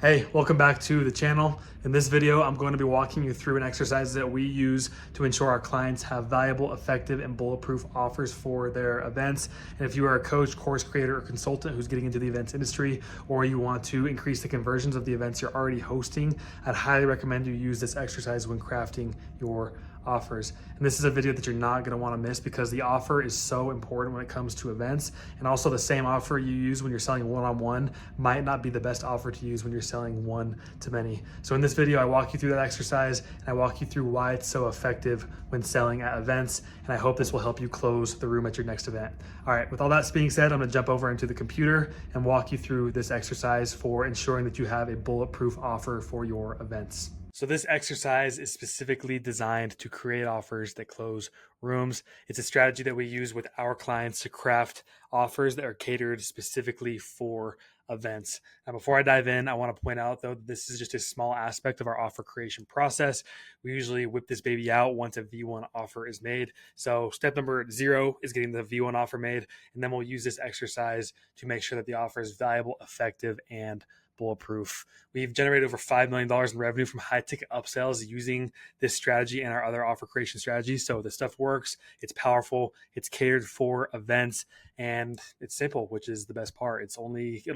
Hey, welcome back to the channel. In this video, I'm going to be walking you through an exercise that we use to ensure our clients have valuable, effective, and bulletproof offers for their events. And if you are a coach, course creator, or consultant who's getting into the events industry, or you want to increase the conversions of the events you're already hosting, I'd highly recommend you use this exercise when crafting your offers. And this is a video that you're not going to want to miss because the offer is so important when it comes to events. And also the same offer you use when you're selling one-on-one might not be the best offer to use when you're selling one-to-many. So in this video, I walk you through that exercise and I walk you through why it's so effective when selling at events. And I hope this will help you close the room at your next event. All right, with all that being said, I'm going to jump over into the computer and walk you through this exercise for ensuring that you have a bulletproof offer for your events. So this exercise is specifically designed to create offers that close rooms. It's a strategy that we use with our clients to craft offers that are catered specifically for events. Now, before I dive in, I want to point out though, this is just a small aspect of our offer creation process. We usually whip this baby out once a V1 offer is made. So step number 0 is getting the V1 offer made, and then we'll use this exercise to make sure that the offer is valuable, effective, and bulletproof. We've generated over $5 million in revenue from high ticket upsells using this strategy and our other offer creation strategies. So the stuff works, it's powerful, it's catered for events, and it's simple, which is the best part. It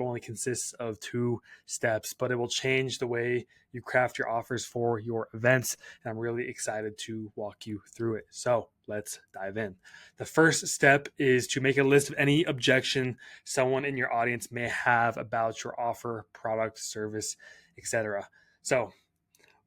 only consists of 2 steps, but it will change the way you craft your offers for your events. And I'm really excited to walk you through it. So let's dive in. The first step is to make a list of any objection someone in your audience may have about your offer, product, service, etc. So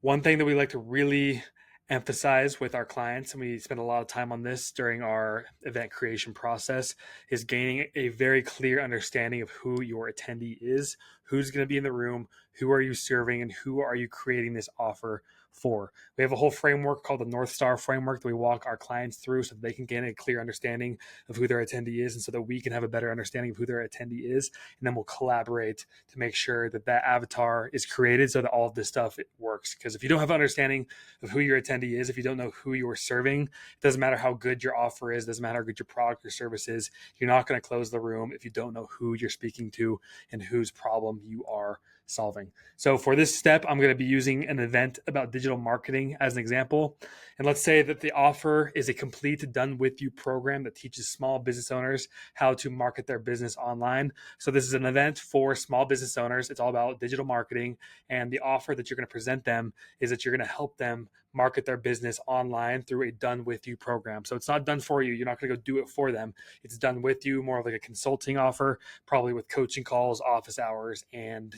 one thing that we like to really emphasize with our clients, and we spend a lot of time on this during our event creation process, is gaining a very clear understanding of who your attendee is, who's going to be in the room, who are you serving, and who are you creating this offer for. We have a whole framework called the North Star framework that we walk our clients through so that they can gain a clear understanding of who their attendee is, and so that we can have a better understanding of who their attendee is. And then we'll collaborate to make sure that that avatar is created so that all of this stuff works. Because if you don't have an understanding of who your attendee is, if you don't know who you're serving, it doesn't matter how good your offer is, doesn't matter how good your product or service is, you're not going to close the room if you don't know who you're speaking to and whose problem you are solving. So for this step, I'm going to be using an event about digital marketing as an example. And let's say that the offer is a complete done with you program that teaches small business owners how to market their business online. So this is an event for small business owners. It's all about digital marketing. And the offer that you're going to present them is that you're going to help them market their business online through a done with you program. So it's not done for you. You're not going to go do it for them. It's done with you, more like a consulting offer, probably with coaching calls, office hours, and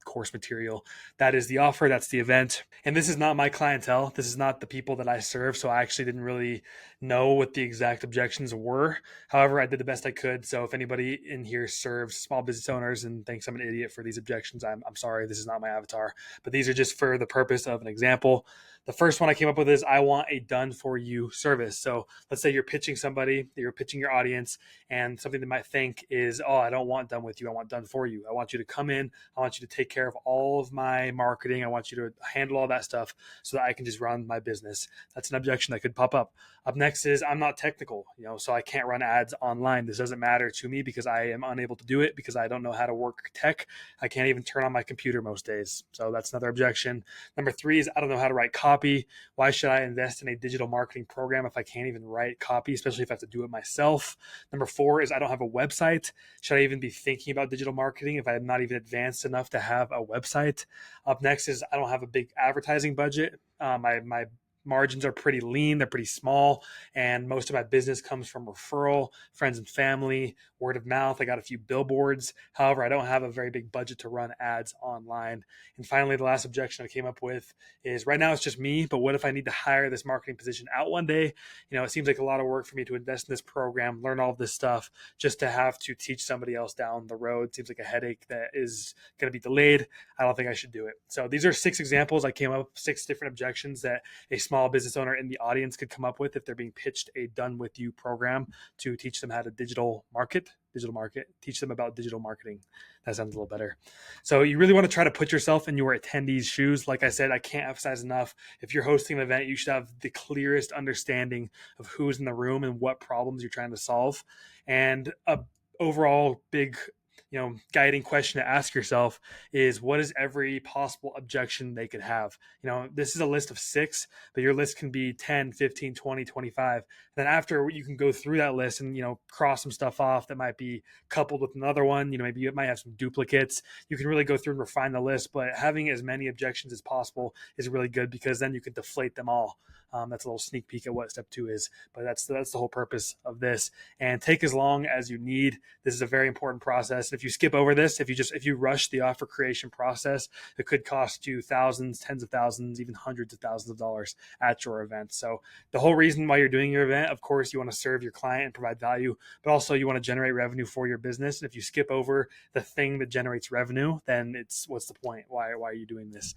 course material. That is the offer. That's the event. And this is not my clientele. This is not the people that I serve. So I actually didn't really know what the exact objections were. However, I did the best I could. So if anybody in here serves small business owners and thinks I'm an idiot for these objections, I'm sorry. This is not my avatar, but these are just for the purpose of an example. The first one I came up with is I want a done for you service. So let's say you're pitching somebody, you're pitching your audience, and something they might think is, oh, I don't want done with you. I want done for you. I want you to come in. I want you to take care of all of my marketing. I want you to handle all that stuff so that I can just run my business. That's an objection that could pop up. Up next is I'm not technical, so I can't run ads online. This doesn't matter to me because I am unable to do it because I don't know how to work tech. I can't even turn on my computer most days. So that's another objection. Number 3 is I don't know how to write copy. Why should I invest in a digital marketing program if I can't even write copy, especially if I have to do it myself? Number 4 is I don't have a website. Should I even be thinking about digital marketing if I'm not even advanced enough to have a website? Up next is I don't have a big advertising budget. My margins are pretty lean, they're pretty small, and most of my business comes from referral, friends and family, word of mouth. I got a few billboards. However, I don't have a very big budget to run ads online. And finally, the last objection I came up with is right now it's just me, but what if I need to hire this marketing position out one day? It seems like a lot of work for me to invest in this program, learn all of this stuff just to have to teach somebody else down the road. Seems like a headache that is going to be delayed. I don't think I should do it. So these are 6 examples. I came up with 6 different objections that a small business owner in the audience could come up with if they're being pitched a done with you program to teach them how to teach them about digital marketing. That sounds a little better. So you really want to try to put yourself in your attendees' shoes. Like I said, I can't emphasize enough. If you're hosting an event, you should have the clearest understanding of who's in the room and what problems you're trying to solve. And a overall big guiding question to ask yourself is, what is every possible objection they could have? This is a list of 6, but your list can be 10, 15, 20, 25. Then after, you can go through that list and, cross some stuff off that might be coupled with another one. Maybe you might have some duplicates. You can really go through and refine the list, but having as many objections as possible is really good, because then you can deflate them all. That's a little sneak peek at what step 2 is, but that's the whole purpose of this. And take as long as you need. This is a very important process. If you skip over this, if you rush the offer creation process, it could cost you thousands, tens of thousands, even hundreds of thousands of dollars at your event. So the whole reason why you're doing your event, of course, you want to serve your client and provide value, but also you want to generate revenue for your business. And if you skip over the thing that generates revenue, then what's the point? Why are you doing this?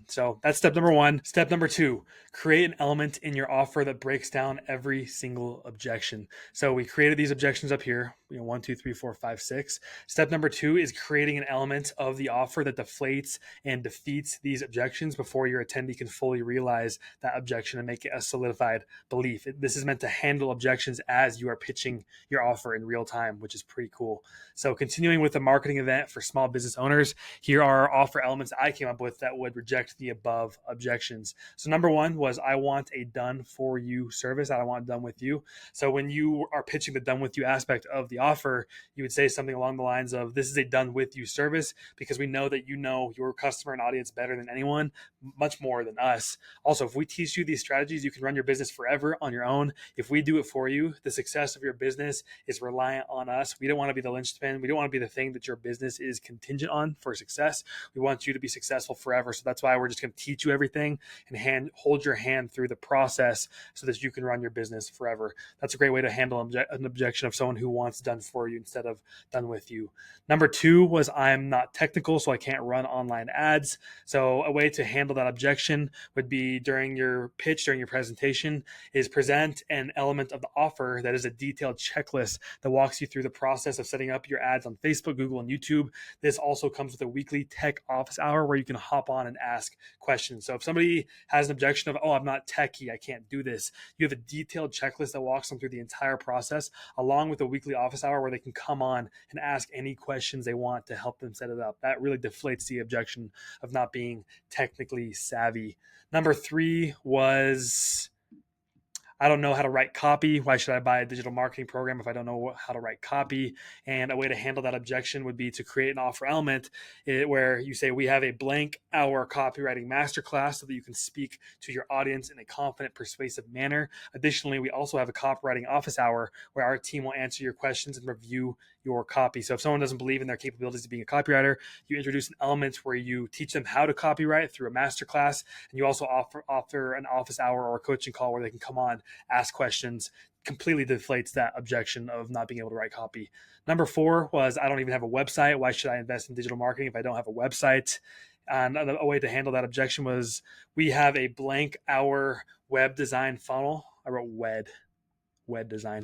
So that's step number 1. Step number 2, create an element in your offer that breaks down every single objection. So we created these objections up here, 1, 2, 3, 4, 5, 6. Step number 2 is creating an element of the offer that deflates and defeats these objections before your attendee can fully realize that objection and make it a solidified belief. This is meant to handle objections as you are pitching your offer in real time, which is pretty cool. So continuing with the marketing event for small business owners, here are offer elements I came up with that would reject the above objections. So number 1 was, I want a done for you service. I don't want done with you. So when you are pitching the done with you aspect of the offer, you would say something along the lines of, this is a done with you service, because we know that you know your customer and audience better than anyone, much more than us. Also, if we teach you these strategies, you can run your business forever on your own. If we do it for you, the success of your business is reliant on us. We don't want to be the linchpin. We don't want to be the thing that your business is contingent on for success. We want you to be successful forever. So that's why we're just going to teach you everything and hold your hand through the process so that you can run your business forever. That's a great way to handle an objection of someone who wants done for you instead of done with you. Number 2 was, I'm not technical, so I can't run online ads. So a way to handle that objection would be, during your pitch, during your presentation, is present an element of the offer that is a detailed checklist that walks you through the process of setting up your ads on Facebook, Google, and YouTube. This also comes with a weekly tech office hour where you can hop on and ask questions. So if somebody has an objection of, I'm not techie, I can't do this, you have a detailed checklist that walks them through the entire process, along with a weekly office hour where they can come on and ask any questions they want to help them set it up. That really deflates the objection of not being technically savvy. Number 3 was, I don't know how to write copy. Why should I buy a digital marketing program if I don't know how to write copy? And a way to handle that objection would be to create an offer element where you say, we have a blank hour copywriting masterclass so that you can speak to your audience in a confident, persuasive manner. Additionally, we also have a copywriting office hour where our team will answer your questions and review your copy. So if someone doesn't believe in their capabilities of being a copywriter, you introduce an element where you teach them how to copyright through a masterclass, and you also offer an office hour or a coaching call where they can come on, ask questions. Completely deflates that objection of not being able to write copy. Number 4 was, I don't even have a website. Why should I invest in digital marketing if I don't have a website? And a way to handle that objection was, we have a blank hour web design funnel. I wrote web design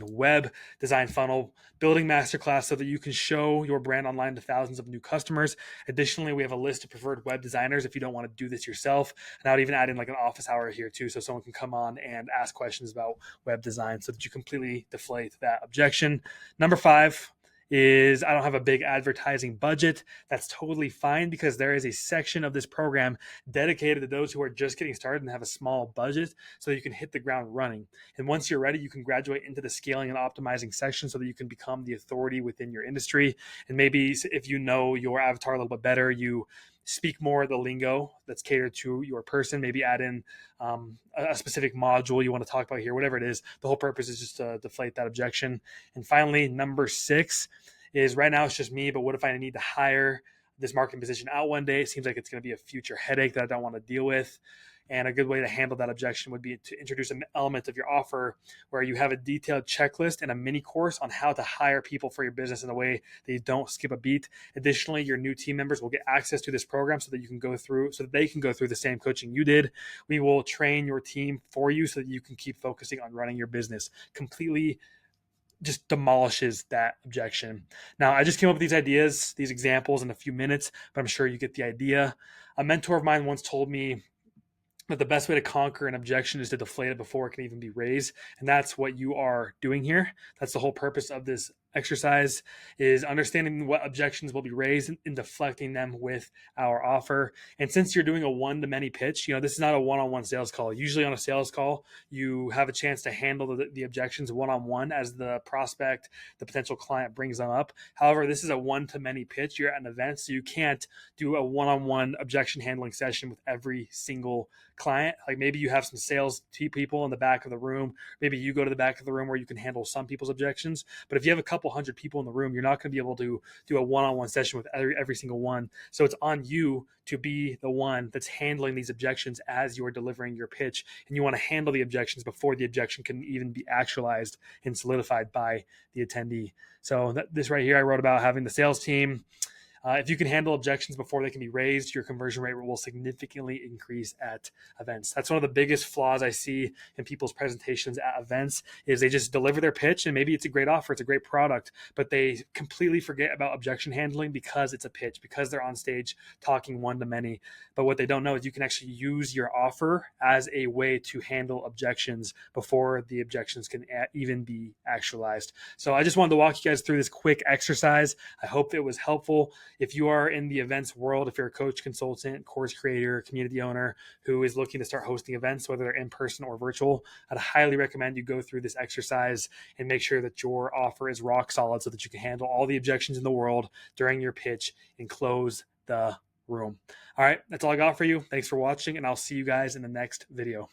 funnel building masterclass so that you can show your brand online to thousands of new customers. Additionally, we have a list of preferred web designers if you don't want to do this yourself. And I would even add in like an office hour here too, so someone can come on and ask questions about web design so that you completely deflate that objection. Number 5 is, I don't have a big advertising budget. That's totally fine, because there is a section of this program dedicated to those who are just getting started and have a small budget, so that you can hit the ground running. And once you're ready, you can graduate into the scaling and optimizing section so that you can become the authority within your industry. And maybe if you know your avatar a little bit better, you speak more of the lingo that's catered to your person, maybe add in a specific module you want to talk about here, whatever it is. The whole purpose is just to deflate that objection. And finally, number 6 is, right now it's just me, but what if I need to hire this marketing position out one day? It seems like it's going to be a future headache that I don't want to deal with. And a good way to handle that objection would be to introduce an element of your offer where you have a detailed checklist and a mini course on how to hire people for your business in a way that you don't skip a beat. Additionally, your new team members will get access to this program so that they can go through the same coaching you did. We will train your team for you so that you can keep focusing on running your business. Completely just demolishes that objection. Now, I just came up with these ideas, these examples in a few minutes, but I'm sure you get the idea. A mentor of mine once told me that the best way to conquer an objection is to deflate it before it can even be raised. And that's what you are doing here. That's the whole purpose of this exercise is understanding what objections will be raised and deflecting them with our offer. And since you're doing a one-to-many pitch, this is not a one-on-one sales call. Usually on a sales call, you have a chance to handle the objections one-on-one as the prospect, the potential client brings them up. However, this is a one-to-many pitch. You're at an event, so you can't do a one-on-one objection handling session with every single client. Like maybe you have some sales people in the back of the room. Maybe you go to the back of the room where you can handle some people's objections. But if you have a couple hundred people in the room, you're not going to be able to do a one-on-one session with every single one. So it's on you to be the one that's handling these objections as you're delivering your pitch. And you want to handle the objections before the objection can even be actualized and solidified by the attendee. So this right here, I wrote about having the sales team. If you can handle objections before they can be raised, your conversion rate will significantly increase at events. That's one of the biggest flaws I see in people's presentations at events is they just deliver their pitch and maybe it's a great offer, it's a great product, but they completely forget about objection handling because it's a pitch, because they're on stage talking one-to-many. But what they don't know is you can actually use your offer as a way to handle objections before the objections can even be actualized. So I just wanted to walk you guys through this quick exercise. I hope it was helpful. If you are in the events world, if you're a coach, consultant, course creator, community owner who is looking to start hosting events, whether they're in person or virtual, I'd highly recommend you go through this exercise and make sure that your offer is rock solid so that you can handle all the objections in the world during your pitch and close the room. All right, that's all I got for you. Thanks for watching, and I'll see you guys in the next video.